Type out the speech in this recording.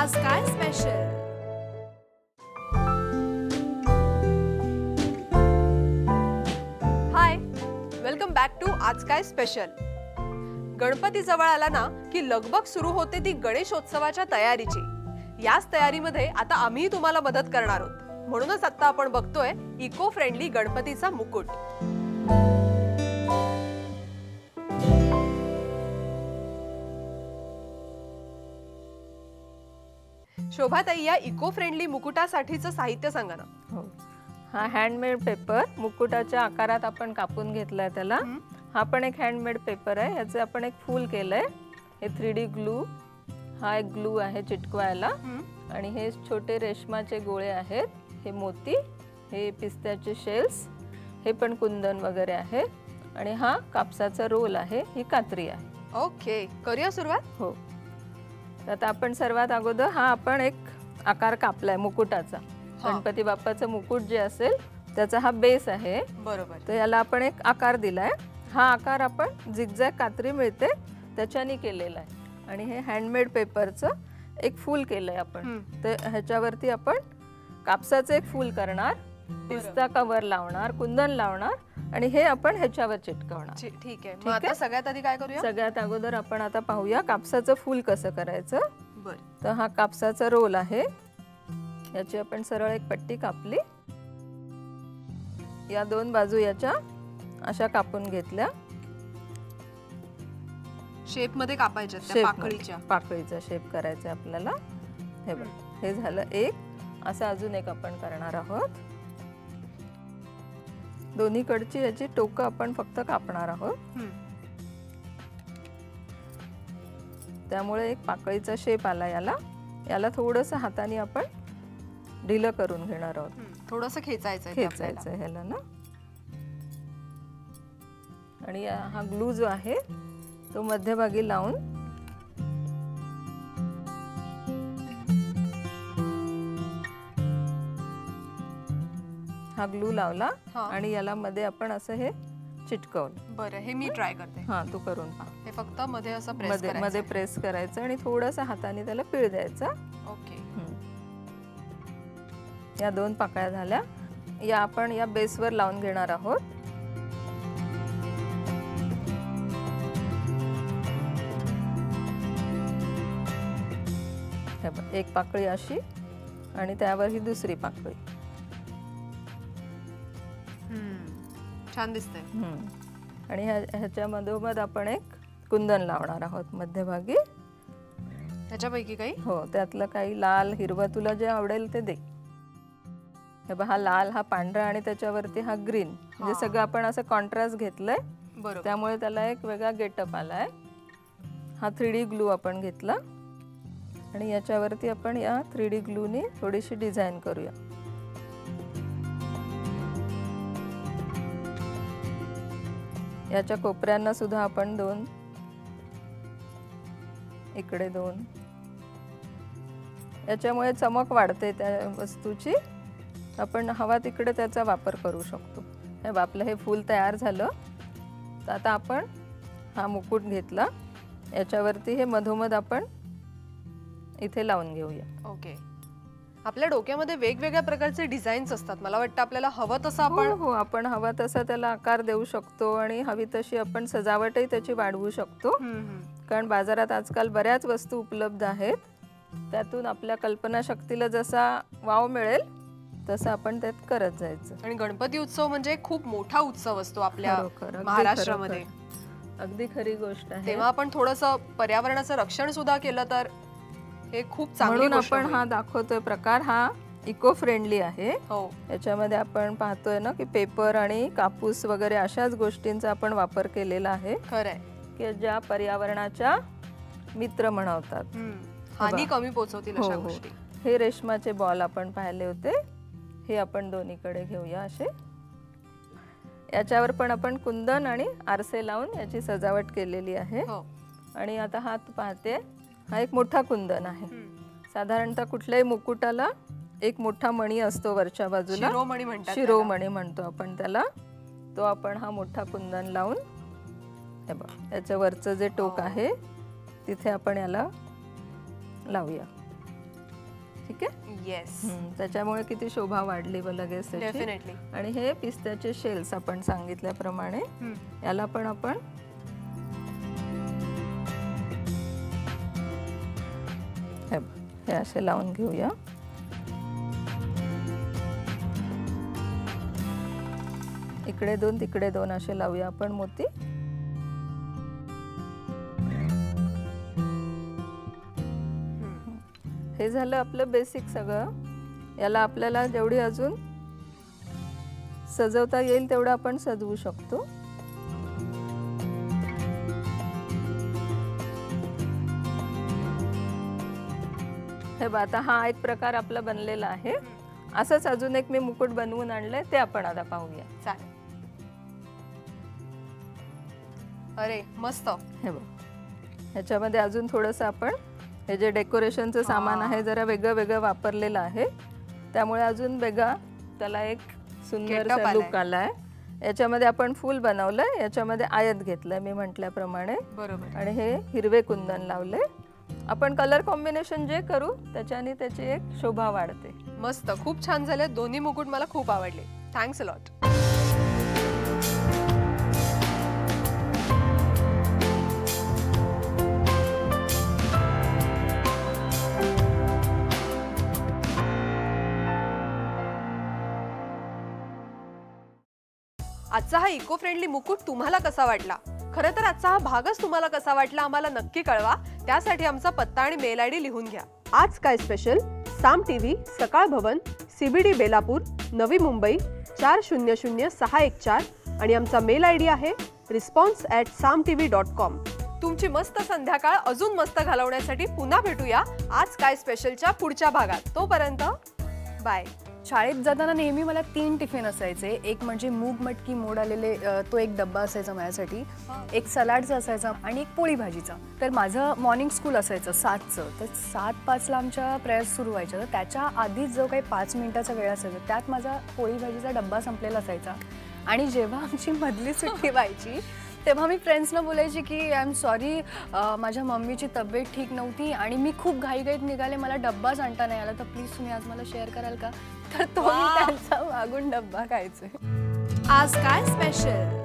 आज काय special. Hi, welcome back to आज काय स्पेशल. गणपती जवळ आला ना की लगबग सुरू होते ती गणेशोत्सवाच्या तयारीची. याच तयारीमध्ये आता आम्ही तुम्हाला मदत करणार आहोत. म्हणूनच आता आपण बघतोय इको फ्रेंडली गणपतीचा मुकुट. शोभाताई, या इको फ्रेंडली मुकुटासाठीचं साहित्य सांगा ना. हो, हा हँडमेड पेपर मुकुटाच्या आकारात आपण कापून घेतलाय त्याला. हा पण एक हँडमेड पेपर आहे. याचे आपण एक फूल केलंय. हे 3D ग्लू, हा एक ग्लू आहे चिटकवायला. आणि हे छोटे रेशमाचे गोळे आहेत. हे मोती, हे पिस्त्याचे शेल्स, हे पण कुंदन वगैरे आहे. आणि हा कापसाचा रोल आहे, ही कात्री आहे. ओके, करूया सुरुवात. हो, आता आपण सर्वात अगोदर हा आपण एक आकार कापलाय मुकुटाचा. गणपती बाप्पाचं मुकुट जे असेल त्याचा हा बेस आहे. बरोबर. तर याला आपण एक आकार दिलाय. हा आकार आपण झिगझॅग कात्री मिळते त्याच्यानी केलेला आहे. आणि हे हँडमेड पेपरचं एक फूल केलंय आपण. तर ह्याच्यावरती आपण कापसाचं एक फूल करणार, पिस्ता कव्हर लावणार, कुंदन लावणार आणि हे आपण ह्याच्यावर चिटकवणार. ठीक आहे. मग आता सगळ्यात आधी काय करूया? सगळ्यात अगोदर आपण आता पाहूया कापसाचं फूल कसं करायचं. तर हा कापसाचा रोल आहे. याची आपण सरळ एक पट्टी कापली. या दोन बाजू याच्या अशा कापून घेतल्या. शेप मध्ये कापायच्या त्या पाकळीच्या. पाकळीचा शेप करायचा आपल्याला. हे बघ, हे झालं एक. असं अजून एक आपण करणार आहोत. दोन्हीकडची याची टोकं आपण फक्त कापणार आहोत. त्यामुळे एक पाकळीचा शेप आला याला. याला थोडंसं हाताने आपण ढिलं करून घेणार आहोत. थोडंसं खेचायचं ह्याला ना. आणि हा ग्लू जो आहे तो मध्यभागी लावून हा ग्लू लावला आणि याला मध्ये आपण असं हे चिटकवलं. बरं, हे मी ट्राय करते. हा, तू करून पहा. हे फक्त मध्ये असं प्रेस करायचं. मध्ये प्रेस करायचं आणि थोडंसं हाताने त्याला पीळ द्यायचा. ओके. या दोन पाकळ्या झाल्या. या आपण या बेसवर लावून घेणार आहोत. एक पाकळी अशी आणि त्यावर ही दुसरी पाकळी. छान दिसतंय. आणि ह्याच्या मधोमध आपण एक कुंदन लावणार आहोत मध्यभागी. ह्याच्यापैकी काही? हो, त्यातलं काही लाल हिरवं तुला जे आवडेल ते दे. हे बघ, हा लाल, हा पांढरा आणि त्याच्यावरती हा ग्रीन. म्हणजे सगळं आपण असं कॉन्ट्रास्ट घेतलंय. त्यामुळे त्याला एक वेगळा गेटअप आलाय. हा 3D ग्लू आपण घेतला आणि याच्यावरती आपण या 3D ग्लूने थोडीशी डिझाईन करूया. याच्या कोपऱ्यांना सुद्धा आपण दोन, इकडे दोन. याच्यामुळे चमक वाढते त्या वस्तूची. आपण हवा तिकडे त्याचा वापर करू शकतो. हे आपलं हे फूल तयार झालं. तर आता आपण हा मुकुट घेतला. याच्यावरती हे मधोमध आपण इथे लावून घेऊया. ओके. आपल्या डोक्यामध्ये वेगवेगळ्या प्रकारचे डिझाईन्स असतात. मला वाटतं आपल्याला हवं तसं आपण हवा तसा त्याला आकार देऊ शकतो आणि हवी तशी आपण सजावटही त्याची वाढवू शकतो. कारण बाजारात आजकाल बऱ्याच वस्तू उपलब्ध आहेत. त्यातून आपल्या कल्पनाशक्तीला जसा वाव मिळेल तसं आपण त्यात करत जायचं. आणि गणपती उत्सव म्हणजे खूप मोठा उत्सव असतो आपल्या महाराष्ट्रामध्ये. अगदी खरी गोष्ट आहे. तेव्हा आपण थोडंसं पर्यावरणाचं रक्षण सुद्धा केलं तर हे खूप चांगली गोष्ट. आपण हा दाखवतोय प्रकार हा इको फ्रेंडली आहे. याच्यामध्ये आपण पाहतोय ना की पेपर आणि कापूस वगैरे अशाच गोष्टींचा आपण वापर केलेला आहे. खरंय, की ज्या पर्यावरणाच्या मित्र म्हणवतात, हानी कमी पोहोचवतील अशा गोष्टी. हे रेशमाचे बॉल आपण पाहिले होते. हे आपण दोन्हीकडे घेऊया असे. याच्यावर पण आपण कुंदन आणि आरसे लावून याची सजावट केलेली आहे. आणि आता हा तू पाहते, हा एक मोठा कुंदन आहे. साधारणतः कुठल्याही मुकुटाला एक मोठा मणी असतो वरच्या बाजूला. शिरोमणी म्हणतो आपण त्याला. तो आपण हा मोठा कुंदन लावून हे बघ, याच्या वरचं जे टोक आहे तिथे आपण याला लावूया. ठीक आहे. येस, त्याच्यामुळे किती शोभा वाढली लगेच त्याची. डेफिनेटली. आणि हे पिस्त्याचे शेल्स आपण सांगितल्याप्रमाणे याला पण आपण हे असे लावून घेऊया. इकडे 2 तिकडे 2 असे लावूया आपण मोती. हे झालं आपलं बेसिक सगळं. याला आपल्याला जेवढी अजून सजवता येईल तेवढं आपण सजवू शकतो. हे बघा, आता हा एक प्रकार आपला बनलेला आहे. असंच अजून एक मी मुकुट बनवून आणलंय, ते आपण आता पाहूया. चालेल. अरे मस्त. हे बघ, ह्याच्यामध्ये अजून थोडंसं आपण हे जे डेकोरेशनचं सामान आहे जरा वेगळं वेगळं वापरलेलं आहे, त्यामुळे अजून वेगळा त्याला एक सुंदर लुक आलाय. याच्यामध्ये आपण फूल बनवलंय, याच्यामध्ये आयत घेतलंय मी म्हटल्याप्रमाणे. बरोबर. आणि हे हिरवे कुंदन लावले. आपण कलर कॉम्बिनेशन जे करू त्याच्याने त्याची एक शोभा वाढते. मस्त, खूप छान झाले दोन्ही मुकुट, मला खूप आवडले. Thanks a lot. आजचा हा इको फ्रेंडली मुकुट तुम्हाला कसा वाटला? खरं तर आजचा हा भागच तुम्हाला कसा वाटला आम्हाला नक्की कळवा. त्यासाठी आमचा पत्ता आणि मेल आयडी लिहून घ्या. आज काय स्पेशल, साम टीव्ही, सकाळ भवन, CBD बेलापूर, नवी मुंबई 400614 आणि आमचा मेल आयडी आहे response@samtv.com. तुमची मस्त संध्याकाळ अजून मस्त घालवण्यासाठी पुन्हा भेटूया आज काय स्पेशलच्या पुढच्या भागात. तोपर्यंत बाय. शाळेत जाताना नेहमी मला 3 टिफिन असायचे. एक म्हणजे मूग मटकी मोड आलेले तो एक डब्बा असायचा माझ्यासाठी, एक सलाडचा असायचा आणि एक पोळी भाजीचा. तर माझं मॉर्निंग स्कूल असायचं 7चं, तर 7:05ला आमच्या प्रेयर्स सुरू व्हायच्या. तर त्याच्या आधीच जो काही 5 मिनिटाचा वेळ असायचा त्यात माझा पोळी भाजीचा डब्बा संपलेला असायचा. आणि जेव्हा आमची मधली सुट्टी व्हायची तेव्हा मी फ्रेंड्सना बोलायची की आय एम सॉरी, माझ्या मम्मीची तब्येत ठीक नव्हती आणि मी खूप घाईघाईत निघाले, मला डब्बाच आणता नाही आला, तर प्लीज तुम्ही आज मला शेअर कराल का? तर तो मी त्यांचा मागून डब्बा खायचे. आज काय स्पेशल.